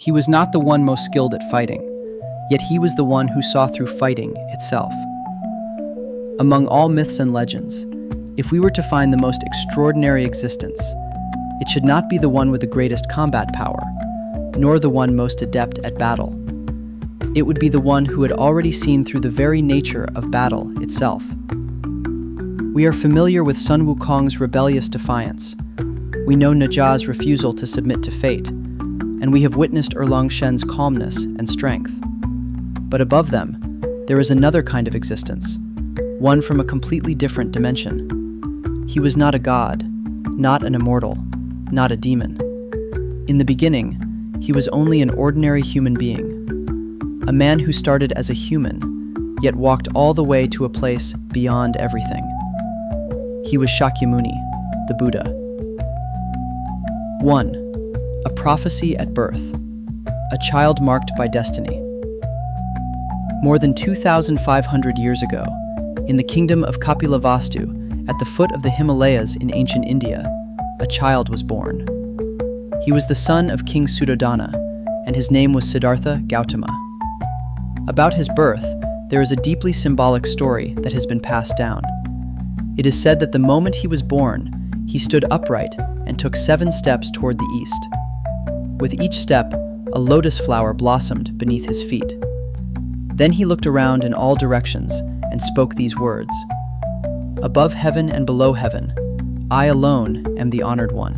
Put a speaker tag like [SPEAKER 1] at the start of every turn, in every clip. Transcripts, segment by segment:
[SPEAKER 1] He was not the one most skilled at fighting, yet he was the one who saw through fighting itself. Among all myths and legends, if we were to find the most extraordinary existence, it should not be the one with the greatest combat power, nor the one most adept at battle. It would be the one who had already seen through the very nature of battle itself. We are familiar with Sun Wukong's rebellious defiance. We know Ne Zha's refusal to submit to fate, and we have witnessed Erlang Shen's calmness and strength. But above them, there is another kind of existence, one from a completely different dimension. He was not a god, not an immortal, not a demon. In the beginning, he was only an ordinary human being, a man who started as a human, yet walked all the way to a place beyond everything. He was Shakyamuni, the Buddha. 1. A prophecy at birth. A child marked by destiny. More than 2,500 years ago, in the kingdom of Kapilavastu, at the foot of the Himalayas in ancient India, a child was born. He was the son of King Suddhodana, and his name was Siddhartha Gautama. About his birth, there is a deeply symbolic story that has been passed down. It is said that the moment he was born, he stood upright and took 7 steps toward the east. With each step, a lotus flower blossomed beneath his feet. Then he looked around in all directions and spoke these words: "Above heaven and below heaven, I alone am the honored one."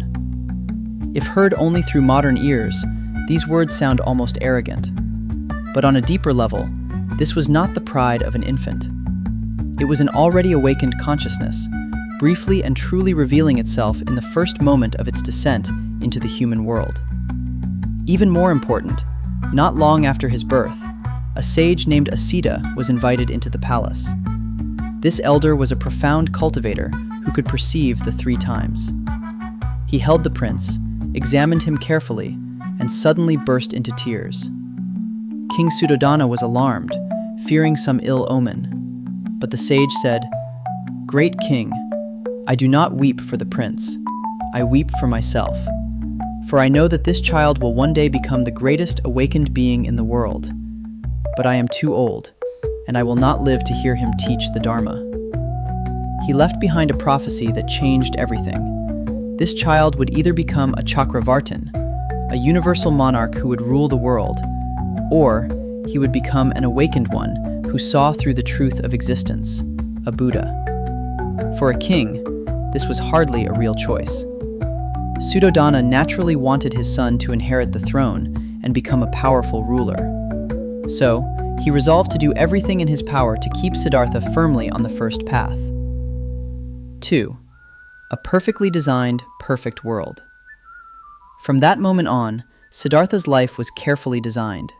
[SPEAKER 1] If heard only through modern ears, these words sound almost arrogant. But on a deeper level, this was not the pride of an infant. It was an already awakened consciousness, briefly and truly revealing itself in the first moment of its descent into the human world. Even more important, not long after his birth, a sage named Asita was invited into the palace. This elder was a profound cultivator who could perceive the 3 times. He held the prince, examined him carefully, and suddenly burst into tears. King Suddhodana was alarmed, fearing some ill omen. But the sage said, "Great king, I do not weep for the prince. I weep for myself. For I know that this child will one day become the greatest awakened being in the world. But I am too old, and I will not live to hear him teach the Dharma." He left behind a prophecy that changed everything. This child would either become a Chakravartin, a universal monarch who would rule the world, or he would become an awakened one who saw through the truth of existence, a Buddha. For a king, this was hardly a real choice. Suddhodana naturally wanted his son to inherit the throne and become a powerful ruler. So, he resolved to do everything in his power to keep Siddhartha firmly on the first path. 2. A perfectly designed, perfect world. From that moment on, Siddhartha's life was carefully designed.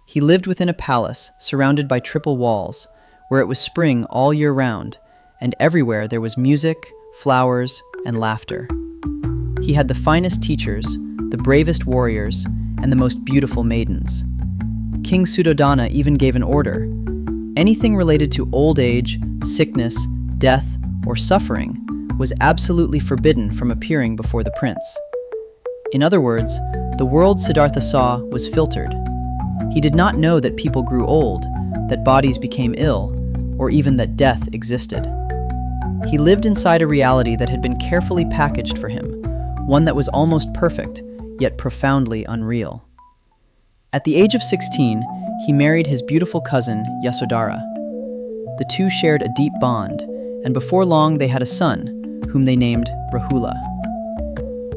[SPEAKER 1] He lived within a palace surrounded by triple walls, where it was spring all year round, and everywhere there was music, flowers, and laughter. He had the finest teachers, the bravest warriors, and the most beautiful maidens. King Suddhodana even gave an order. Anything related to old age, sickness, death, or suffering was absolutely forbidden from appearing before the prince. In other words, the world Siddhartha saw was filtered. He did not know that people grew old, that bodies became ill, or even that death existed. He lived inside a reality that had been carefully packaged for him, one that was almost perfect, yet profoundly unreal. At the age of 16, he married his beautiful cousin, Yasodhara. The two shared a deep bond, and before long they had a son, whom they named Rahula.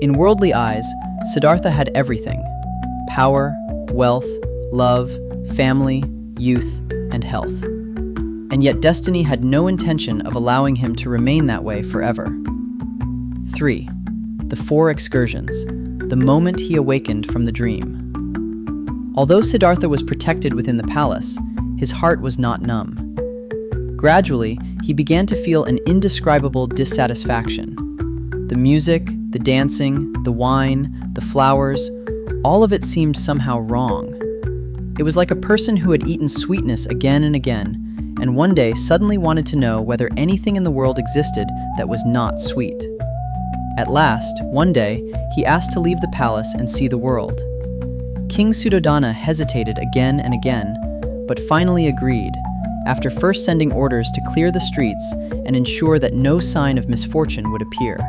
[SPEAKER 1] In worldly eyes, Siddhartha had everything: power, wealth, love, family, youth, and health. And yet destiny had no intention of allowing him to remain that way forever. 3. The 4 excursions, the moment he awakened from the dream. Although Siddhartha was protected within the palace, his heart was not numb. Gradually, he began to feel an indescribable dissatisfaction. The music, the dancing, the wine, the flowers, all of it seemed somehow wrong. It was like a person who had eaten sweetness again and again, and one day suddenly wanted to know whether anything in the world existed that was not sweet. At last, one day, he asked to leave the palace and see the world. King Suddhodana hesitated again and again, but finally agreed, after first sending orders to clear the streets and ensure that no sign of misfortune would appear.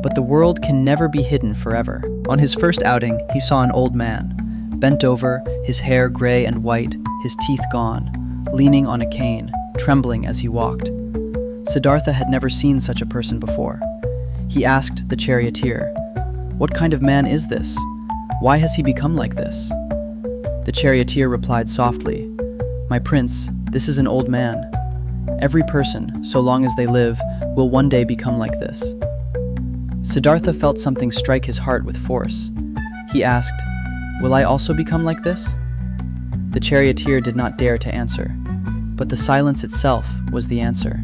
[SPEAKER 1] But the world can never be hidden forever.
[SPEAKER 2] On his first outing, he saw an old man, bent over, his hair gray and white, his teeth gone, leaning on a cane, trembling as he walked. Siddhartha had never seen such a person before. He asked the charioteer, "What kind of man is this? Why has he become like this?" The charioteer replied softly, "My prince, this is an old man. Every person, so long as they live, will one day become like this." Siddhartha felt something strike his heart with force. He asked, "Will I also become like this?" The charioteer did not dare to answer, but the silence itself was the answer.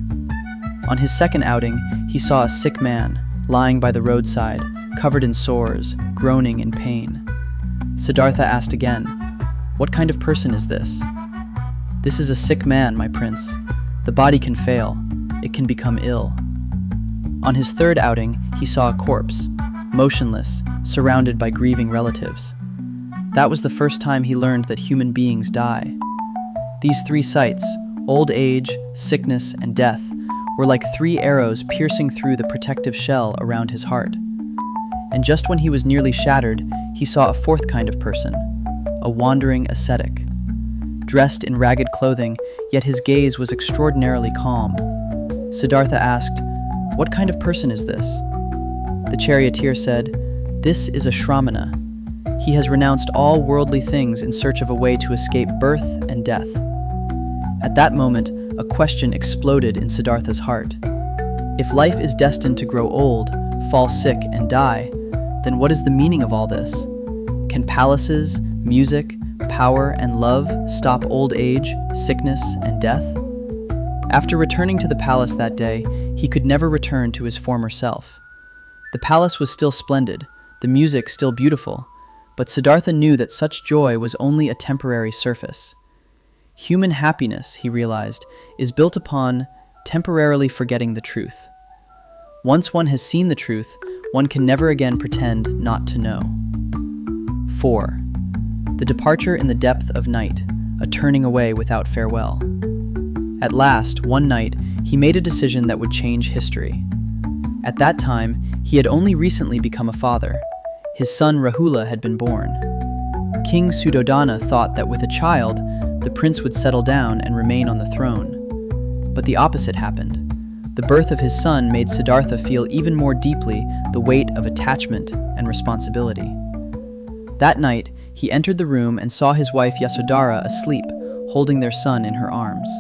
[SPEAKER 2] On his second outing, he saw a sick man, lying by the roadside, covered in sores, groaning in pain. Siddhartha asked again, "What kind of person is this?" "This is a sick man, my prince. The body can fail. It can become ill." On his third outing, he saw a corpse, motionless, surrounded by grieving relatives. That was the first time he learned that human beings die. These three sights, old age, sickness, and death, were like three arrows piercing through the protective shell around his heart. And just when he was nearly shattered, he saw a fourth kind of person, a wandering ascetic. Dressed in ragged clothing, yet his gaze was extraordinarily calm. Siddhartha asked, "What kind of person is this?" The charioteer said, "This is a Shramana. He has renounced all worldly things in search of a way to escape birth and death." At that moment, a question exploded in Siddhartha's heart. If life is destined to grow old, fall sick, and die, then what is the meaning of all this? Can palaces, music, power, and love stop old age, sickness, and death? After returning to the palace that day, he could never return to his former self. The palace was still splendid, the music still beautiful, but Siddhartha knew that such joy was only a temporary surface. Human happiness, he realized, is built upon temporarily forgetting the truth. Once one has seen the truth, one can never again pretend not to know. 4. The departure in the depth of night, a turning away without farewell. At last, one night, he made a decision that would change history. At that time, he had only recently become a father. His son Rahula had been born. King Suddhodana thought that with a child, the prince would settle down and remain on the throne. But the opposite happened. The birth of his son made Siddhartha feel even more deeply the weight of attachment and responsibility. That night, he entered the room and saw his wife Yasodhara asleep, holding their son in her arms.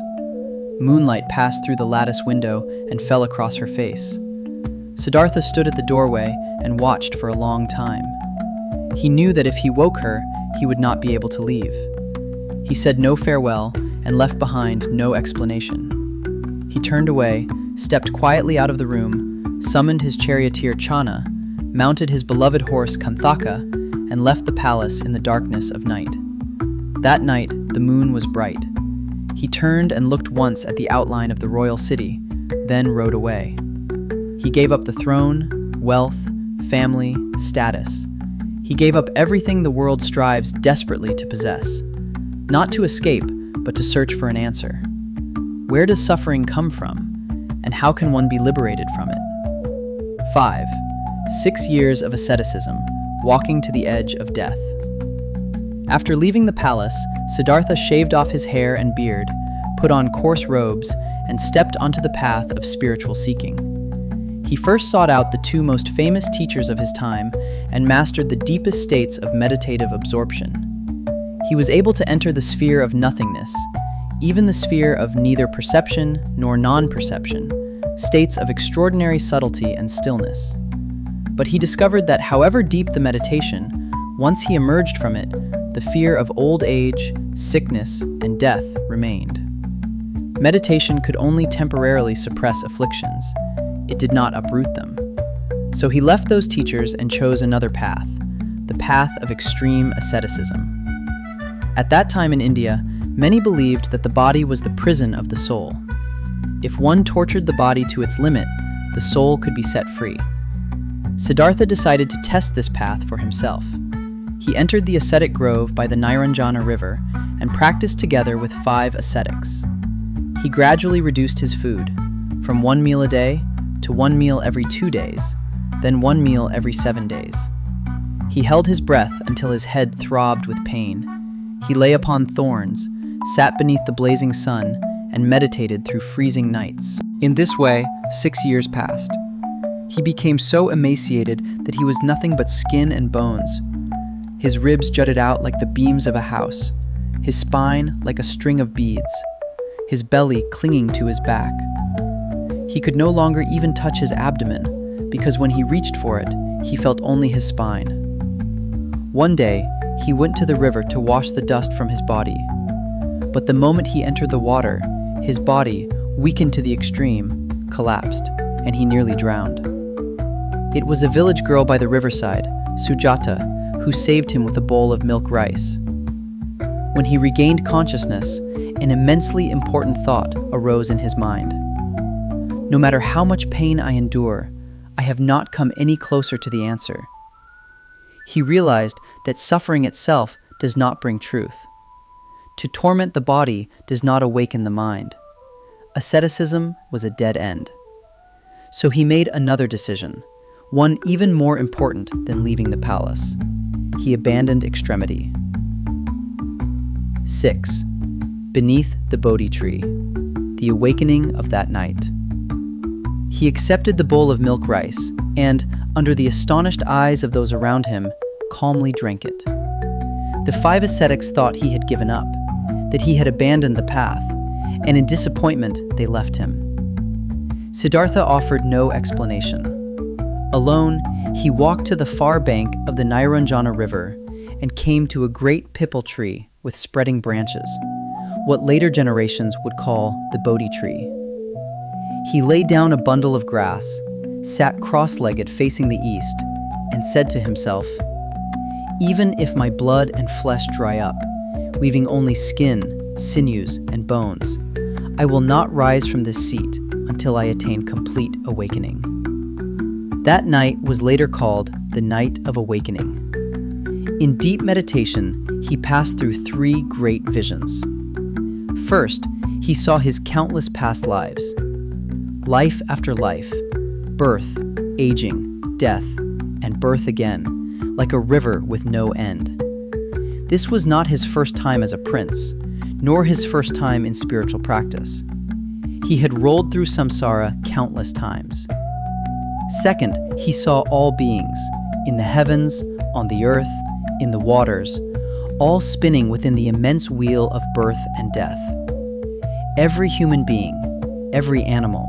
[SPEAKER 2] Moonlight passed through the lattice window and fell across her face. Siddhartha stood at the doorway and watched for a long time. He knew that if he woke her, he would not be able to leave. He said no farewell and left behind no explanation. He turned away, stepped quietly out of the room, summoned his charioteer Channa, mounted his beloved horse Kanthaka, and left the palace in the darkness of night. That night, the moon was bright. He turned and looked once at the outline of the royal city, then rode away. He gave up the throne, wealth, family, status. He gave up everything the world strives desperately to possess. Not to escape, but to search for an answer. Where does suffering come from, and how can one be liberated from it? 5. 6 years of asceticism, walking to the edge of death. After leaving the palace, Siddhartha shaved off his hair and beard, put on coarse robes, and stepped onto the path of spiritual seeking. He first sought out the two most famous teachers of his time and mastered the deepest states of meditative absorption. He was able to enter the sphere of nothingness, even the sphere of neither perception nor non-perception, states of extraordinary subtlety and stillness. But he discovered that however deep the meditation, once he emerged from it, the fear of old age, sickness, and death remained. Meditation could only temporarily suppress afflictions. It did not uproot them. So he left those teachers and chose another path, the path of extreme asceticism. At that time in India, many believed that the body was the prison of the soul. If one tortured the body to its limit, the soul could be set free. Siddhartha decided to test this path for himself.
[SPEAKER 1] He entered the ascetic grove by the Niranjana River and practiced together with 5 ascetics. He gradually reduced his food, from 1 meal a day to 1 meal every 2 days, then 1 meal every 7 days. He held his breath until his head throbbed with pain. He lay upon thorns, sat beneath the blazing sun, and meditated through freezing nights. In this way, 6 years passed. He became so emaciated that he was nothing but skin and bones. His ribs jutted out like the beams of a house, his spine like a string of beads, his belly clinging to his back. He could no longer even touch his abdomen, because when he reached for it, he felt only his spine. One day, he went to the river to wash the dust from his body. But the moment he entered the water, his body, weakened to the extreme, collapsed, and he nearly drowned. It was a village girl by the riverside, Sujata, who saved him with a bowl of milk rice. When he regained consciousness, an immensely important thought arose in his mind. No matter how much pain I endure, I have not come any closer to the answer. He realized that suffering itself does not bring truth. To torment the body does not awaken the mind. Asceticism was a dead end. So he made another decision, one even more important than leaving the palace. He abandoned extremity. 6. Beneath the Bodhi tree. The awakening of that night. He accepted the bowl of milk rice and, under the astonished eyes of those around him, calmly drank it. The 5 ascetics thought he had given up, that he had abandoned the path, and in disappointment they left him. Siddhartha offered no explanation. Alone, he walked to the far bank of the Niranjana River and came to a great pipal tree with spreading branches, what later generations would call the Bodhi tree. He laid down a bundle of grass, sat cross-legged facing the east, and said to himself, "Even if my blood and flesh dry up, leaving only skin, sinews, and bones, I will not rise from this seat until I attain complete awakening." That night was later called the Night of Awakening. In deep meditation, he passed through 3 great visions. First, he saw his countless past lives. Life after life, birth, aging, death, and birth again, like a river with no end. This was not his first time as a prince, nor his first time in spiritual practice. He had rolled through samsara countless times. Second, he saw all beings, in the heavens, on the earth, in the waters, all spinning within the immense wheel of birth and death. Every human being, every animal,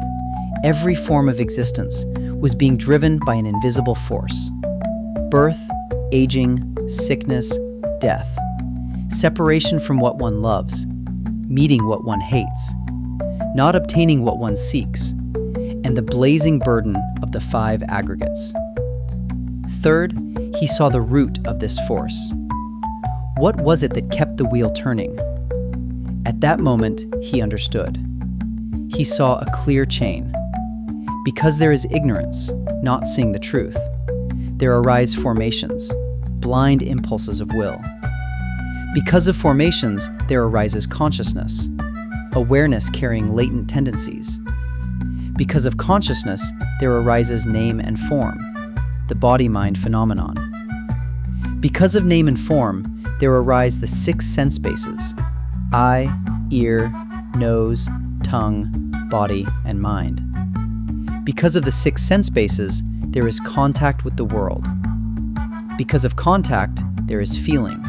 [SPEAKER 1] every form of existence was being driven by an invisible force. Birth, aging, sickness, death, separation from what one loves, meeting what one hates, not obtaining what one seeks, and the blazing burden of the 5 aggregates. Third, he saw the root of this force. What was it that kept the wheel turning? At that moment, he understood. He saw a clear chain. Because there is ignorance, not seeing the truth, there arise formations, blind impulses of will. Because of formations, there arises consciousness, awareness carrying latent tendencies. Because of consciousness, there arises name and form, the body-mind phenomenon. Because of name and form, there arise the 6 sense bases: eye, ear, nose, tongue, body, and mind. Because of the 6 sense bases, there is contact with the world. Because of contact, there is feeling.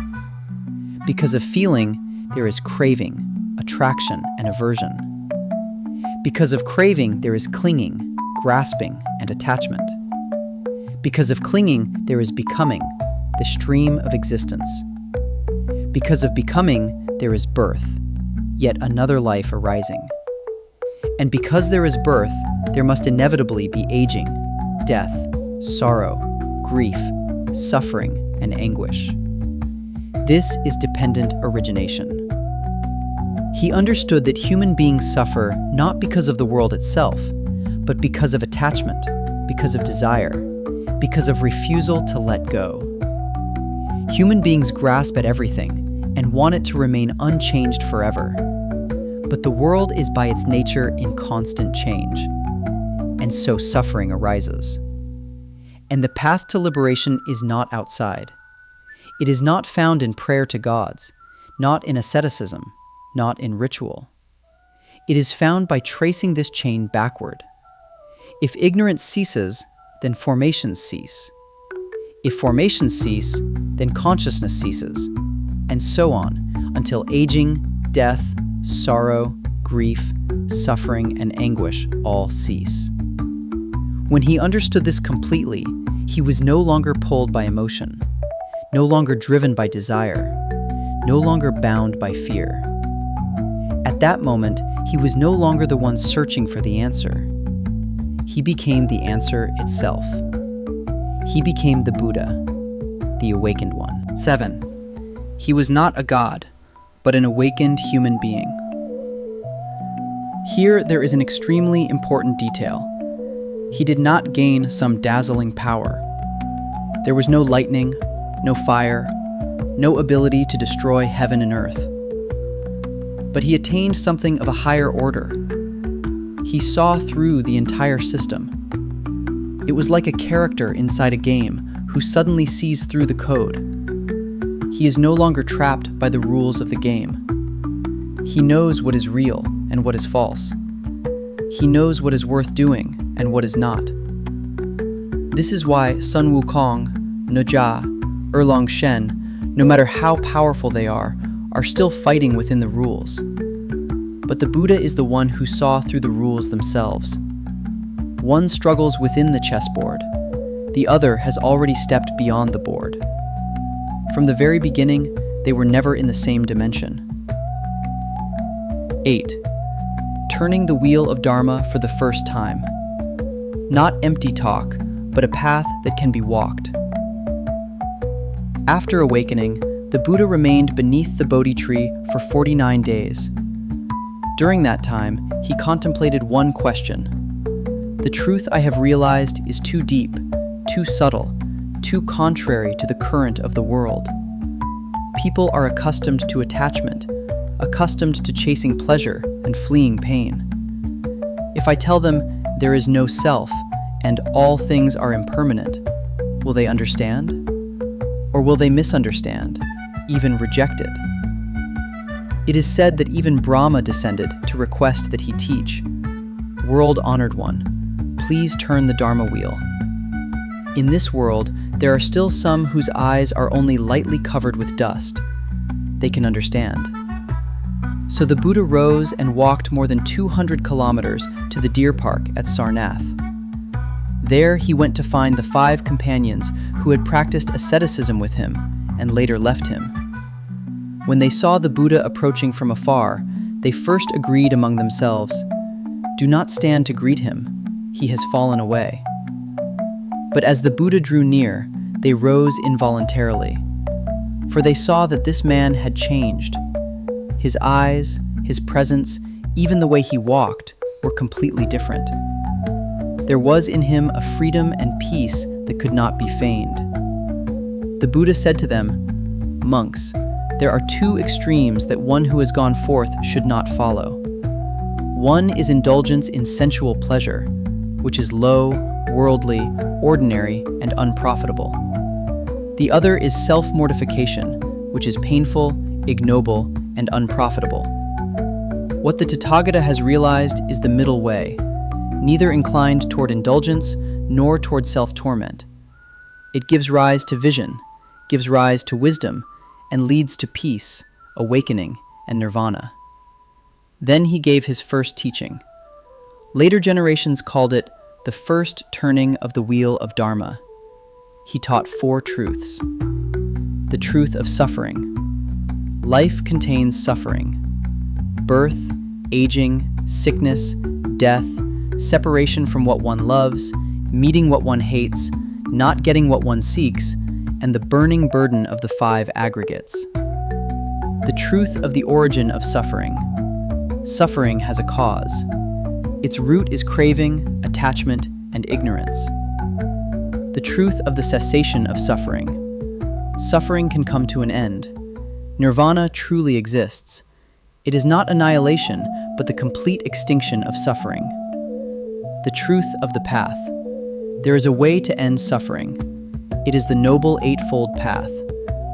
[SPEAKER 1] Because of feeling, there is craving, attraction, and aversion. Because of craving, there is clinging, grasping, and attachment. Because of clinging, there is becoming, the stream of existence. Because of becoming, there is birth, yet another life arising. And because there is birth, there must inevitably be aging, death, sorrow, grief, suffering, and anguish. This is dependent origination. He understood that human beings suffer not because of the world itself, but because of attachment, because of desire, because of refusal to let go. Human beings grasp at everything and want it to remain unchanged forever. But the world is by its nature in constant change, and so suffering arises. And the path to liberation is not outside. It is not found in prayer to gods, not in asceticism, not in ritual. It is found by tracing this chain backward. If ignorance ceases, then formations cease. If formations cease, then consciousness ceases, and so on, until aging, death, sorrow, grief, suffering, and anguish all cease. When he understood this completely, he was no longer pulled by emotion, no longer driven by desire, no longer bound by fear. At that moment, he was no longer the one searching for the answer. He became the answer itself. He became the Buddha, the awakened one.
[SPEAKER 2] 7. He was not a god, but an awakened human being. Here there is an extremely important detail. He did not gain some dazzling power. There was no lightning, no fire, no ability to destroy heaven and earth. But he attained something of a higher order. He saw through the entire system. It was like a character inside a game who suddenly sees through the code. He is no longer trapped by the rules of the game. He knows what is real and what is false. He knows what is worth doing and what is not. This is why Sun Wukong, Nojia, Erlang Shen, no matter how powerful they are still fighting within the rules. But the Buddha is the one who saw through the rules themselves. One struggles within the chessboard. The other has already stepped beyond the board. From the very beginning, they were never in the same dimension. 8. Turning the wheel of Dharma for the first time. Not empty talk, but a path that can be walked. After awakening, the Buddha remained beneath the Bodhi tree for 49 days. During that time, he contemplated one question. The truth I have realized is too deep, too subtle, too contrary to the current of the world. People are accustomed to attachment, accustomed to chasing pleasure and fleeing pain. If I tell them there is no self and all things are impermanent, will they understand? Or will they misunderstand, even reject it? It is said that even Brahma descended to request that he teach. World-honored one, please turn the Dharma wheel. In this world, there are still some whose eyes are only lightly covered with dust. They can understand. So the Buddha rose and walked more than 200 kilometers to the deer park at Sarnath. There he went to find the 5 companions who had practiced asceticism with him and later left him. When they saw the Buddha approaching from afar, they first agreed among themselves, "Do not stand to greet him, he has fallen away." But as the Buddha drew near, they rose involuntarily, for they saw that this man had changed. His eyes, his presence, even the way he walked, were completely different. There was in him a freedom and peace that could not be feigned. The Buddha said to them, "Monks, there are 2 extremes that one who has gone forth should not follow. One is indulgence in sensual pleasure, which is low, worldly, ordinary, and unprofitable. The other is self-mortification, which is painful, ignoble, and unprofitable. What the Tathagata has realized is the middle way, neither inclined toward indulgence nor toward self-torment. It gives rise to vision, gives rise to wisdom, and leads to peace, awakening, and nirvana." Then he gave his first teaching. Later generations called it the first turning of the wheel of Dharma. He taught 4 truths. The truth of suffering. Life contains suffering. Birth, aging, sickness, death, separation from what one loves, meeting what one hates, not getting what one seeks, and the burning burden of the 5 aggregates. The truth of the origin of suffering. Suffering has a cause. Its root is craving, attachment, and ignorance. The truth of the cessation of suffering.
[SPEAKER 1] suffering can come to an end. Nirvana truly exists. It is not annihilation, but the complete extinction of suffering. The truth of the path. There is a way to end suffering. It is the Noble Eightfold Path.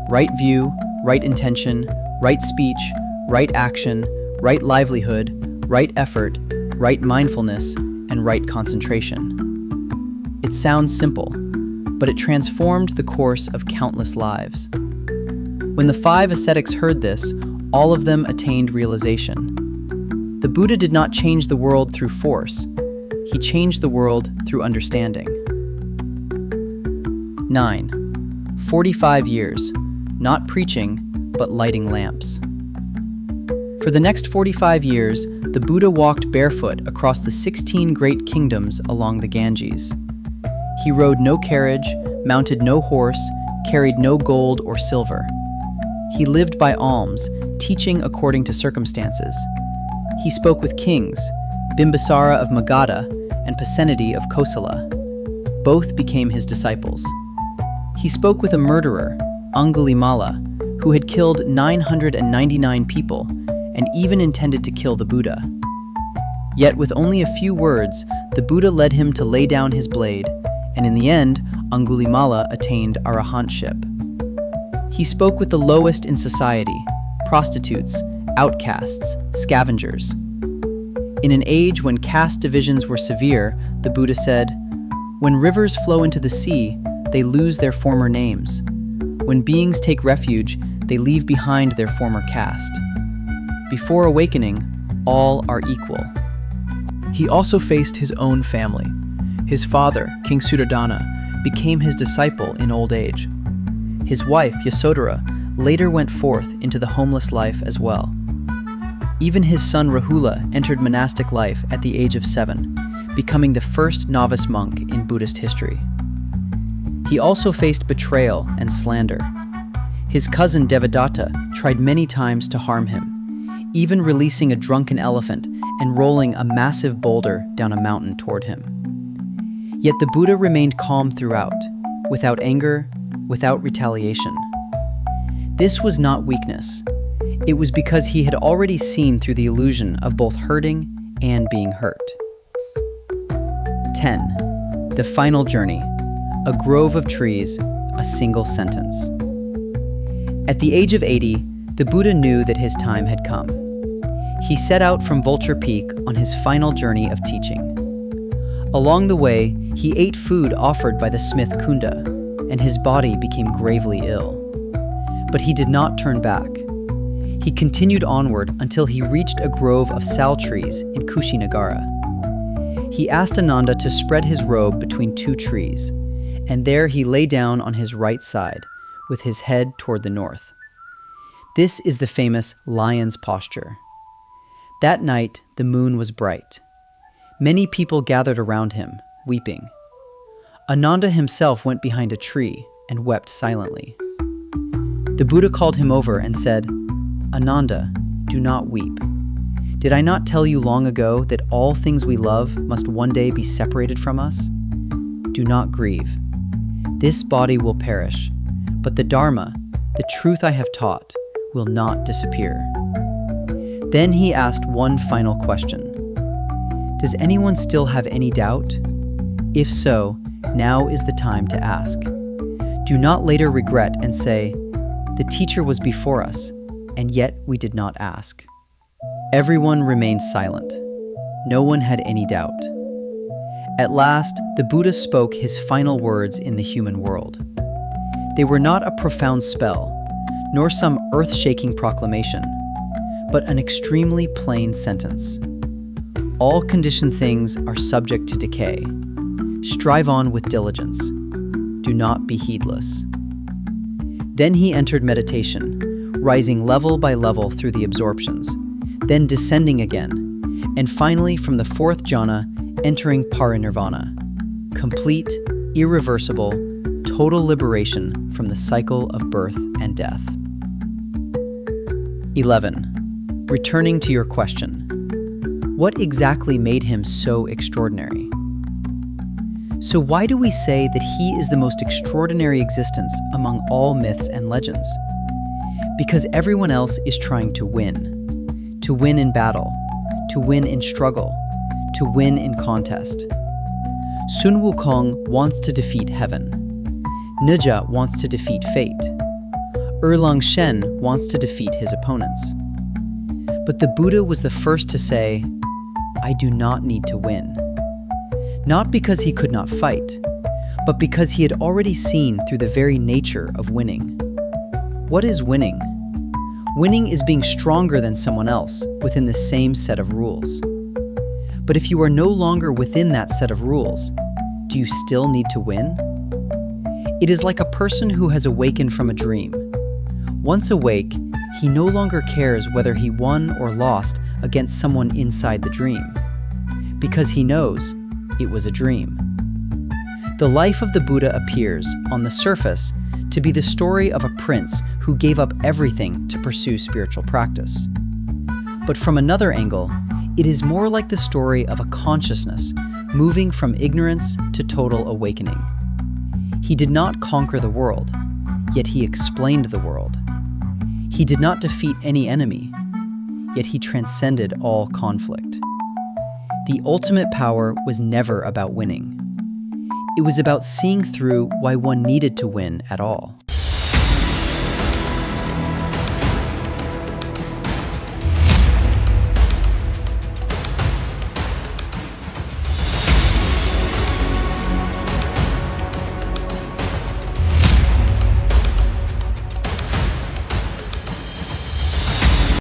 [SPEAKER 1] Right view, right intention, right speech, right action, right livelihood, right effort, right mindfulness, and right concentration. It sounds simple, but it transformed the course of countless lives. When the 5 ascetics heard this, all of them attained realization. The Buddha did not change the world through force. He changed the world through understanding. 9. 45 years, not preaching, but lighting lamps. For the next 45 years, the Buddha walked barefoot across the 16 great kingdoms along the Ganges. He rode no carriage, mounted no horse, carried no gold or silver. He lived by alms, teaching according to circumstances. He spoke with kings, Bimbisara of Magadha and Pasenadi of Kosala. Both became his disciples. He spoke with a murderer, Angulimala, who had killed 999 people and even intended to kill the Buddha. Yet with only a few words, the Buddha led him to lay down his blade, and in the end, Angulimala attained arahantship. He spoke with the lowest in society, prostitutes, outcasts, scavengers. In an age when caste divisions were severe, the Buddha said, "When rivers flow into the sea, they lose their former names. When beings take refuge, they leave behind their former caste. Before awakening, all are equal." He also faced his own family. His father, King Suddhodana, became his disciple in old age. His wife, Yasodhara, later went forth into the homeless life as well. Even his son Rahula entered monastic life at the age of 7, becoming the first novice monk in Buddhist history. He also faced betrayal and slander. His cousin Devadatta tried many times to harm him, even releasing a drunken elephant and rolling a massive boulder down a mountain toward him. Yet the Buddha remained calm throughout, without anger, without retaliation. This was not weakness. It was because he had already seen through the illusion of both hurting and being hurt. 10. The final journey. A grove of trees, a single sentence. At the age of 80, the Buddha knew that his time had come. He set out from Vulture Peak on his final journey of teaching. Along the way, he ate food offered by the smith Kunda, and his body became gravely ill. But he did not turn back. He continued onward until he reached a grove of sal trees in Kushinagara. He asked Ananda to spread his robe between 2 trees, and there he lay down on his right side, with his head toward the north. This is the famous lion's posture. That night, the moon was bright. Many people gathered around him, weeping. Ananda himself went behind a tree and wept silently. The Buddha called him over and said, "Ananda, do not weep. Did I not tell you long ago that all things we love must one day be separated from us? Do not grieve. This body will perish, but the Dharma, the truth I have taught, will not disappear." Then he asked one final question. Does anyone still have any doubt? If so, now is the time to ask. Do not later regret and say, "The teacher was before us, and yet we did not ask." Everyone remained silent. No one had any doubt. At last, the Buddha spoke his final words in the human world. They were not a profound spell, nor some earth-shaking proclamation, but an extremely plain sentence. All conditioned things are subject to decay. Strive on with diligence. Do not be heedless. Then he entered meditation, rising level by level through the absorptions, then descending again, and finally from the 4th jhana, entering parinirvana, complete, irreversible, total liberation from the cycle of birth and death. 11. Returning to your question. What exactly made him so extraordinary? So why do we say that he is the most extraordinary existence among all myths and legends? Because everyone else is trying to win. To win in battle, to win in struggle, to win in contest. Sun Wukong wants to defeat heaven. Nija wants to defeat fate. Erlang Shen wants to defeat his opponents. But the Buddha was the first to say, I do not need to win. Not because he could not fight, but because he had already seen through the very nature of winning. What is winning? Winning is being stronger than someone else within the same set of rules. But if you are no longer within that set of rules, do you still need to win? It is like a person who has awakened from a dream. Once awake, he no longer cares whether he won or lost against someone inside the dream, because he knows it was a dream. The life of the Buddha appears, on the surface, to be the story of a prince who gave up everything to pursue spiritual practice. But from another angle, it is more like the story of a consciousness moving from ignorance to total awakening. He did not conquer the world, yet he explained the world. He did not defeat any enemy, yet he transcended all conflict. The ultimate power was never about winning. It was about seeing through why one needed to win at all.